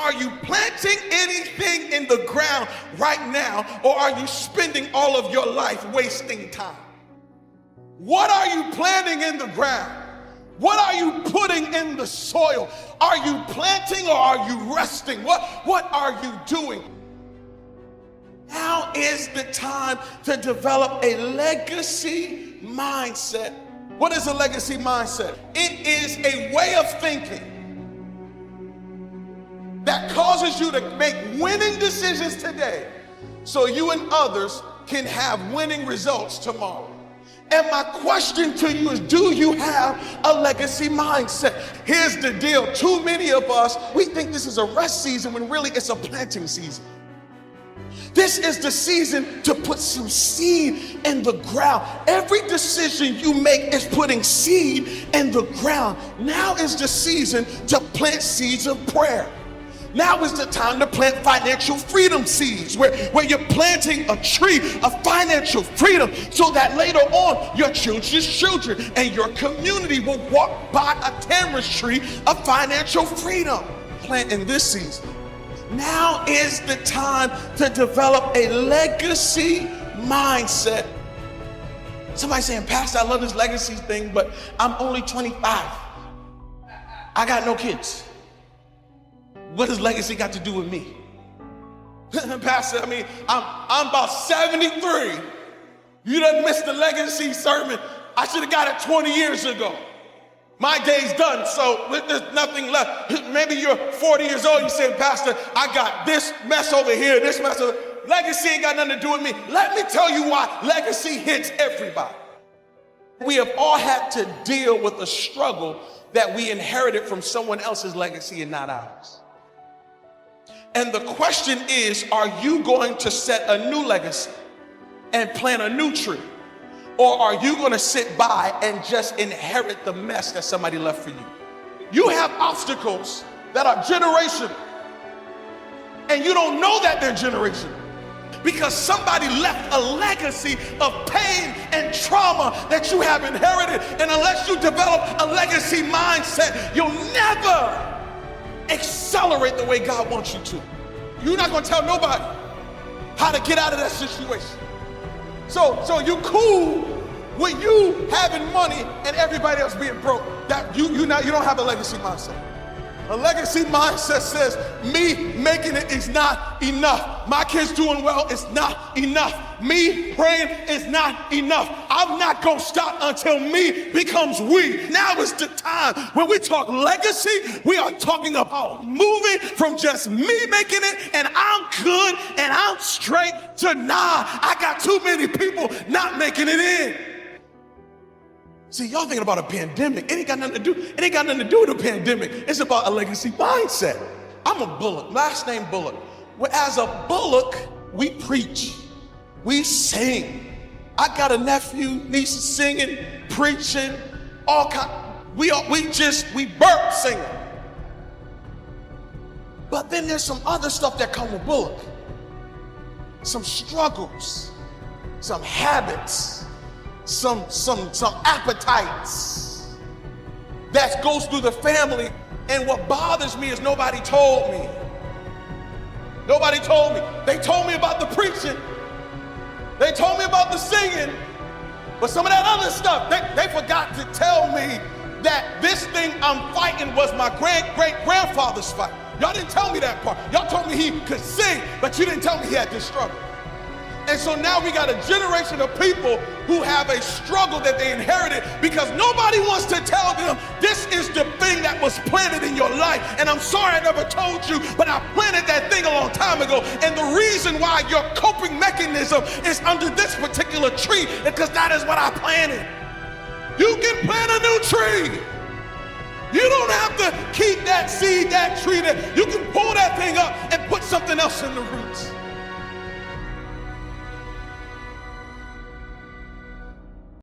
Are you planting anything in the ground right now, or are you spending all of your life wasting time? What are you planting in the ground? What are you putting in the soil? Are you planting or are you resting? What are you doing? Now is the time to develop a legacy mindset. What is a legacy mindset? It is a way of thinking that causes you to make winning decisions today so you and others can have winning results tomorrow. And my question to you is, do you have a legacy mindset? Here's the deal. Too many of us, we think this is a rest season when really it's a planting season. This is the season to put some seed in the ground. Every decision you make is putting seed in the ground. Now is the season to plant seeds of prayer. Now is the time to plant financial freedom seeds, where you're planting a tree of financial freedom so that later on your children's children and your community will walk by a tamarisk tree of financial freedom. Plant in this season. Now is the time to develop a legacy mindset. Somebody saying, Pastor, I love this legacy thing, but I'm only 25. I got no kids. What does legacy got to do with me? Pastor, I mean, I'm about 73. You done missed the legacy sermon. I should have got it 20 years ago. My day's done, so there's nothing left. Maybe you're 40 years old, you say, Pastor, I got this mess over here, this mess over here. Legacy ain't got nothing to do with me. Let me tell you why legacy hits everybody. We have all had to deal with a struggle that we inherited from someone else's legacy and not ours. And the question is, are you going to set a new legacy and plant a new tree? Or are you going to sit by and just inherit the mess that somebody left for you? You have obstacles that are generational, and you don't know that they're generational because somebody left a legacy of pain and trauma that you have inherited. And unless you develop a legacy mindset, you'll never accelerate the way God wants you to. You're not going to tell nobody how to get out of that situation. So you cool with you having money and everybody else being broke. That you don't have a legacy mindset. A legacy mindset says, me making it is not enough. My kids doing well is not enough. Me praying is not enough. I'm not going to stop until me becomes we. Now is the time when we talk legacy, we are talking about moving from just me making it and I'm good and I'm straight to nah, I got too many people not making it in. See, y'all thinking about a pandemic. It ain't got nothing to do with a pandemic. It's about a legacy mindset. I'm a Bullock, last name Bullock. Well, as a Bullock, we preach, we sing. I got a nephew, niece singing, preaching, all kind. We burp singing. But then there's some other stuff that come with Bullock. Some struggles, some habits, some appetites that goes through the family. And what bothers me is nobody told me. Nobody told me. They told me about the preaching. They told me about the singing. But some of that other stuff, they forgot to tell me that this thing I'm fighting was my great-great-grandfather's fight. Y'all didn't tell me that part. Y'all told me he could sing, but you didn't tell me he had this struggle. And so now we got a generation of people who have a struggle that they inherited because nobody wants to tell them this is the thing that was planted in your life. And I'm sorry I never told you, but I planted that thing a long time ago. And the reason why your coping mechanism is under this particular tree is because that is what I planted. You can plant a new tree. You don't have to keep that seed, that tree there. You can pull that thing up and put something else in the roots.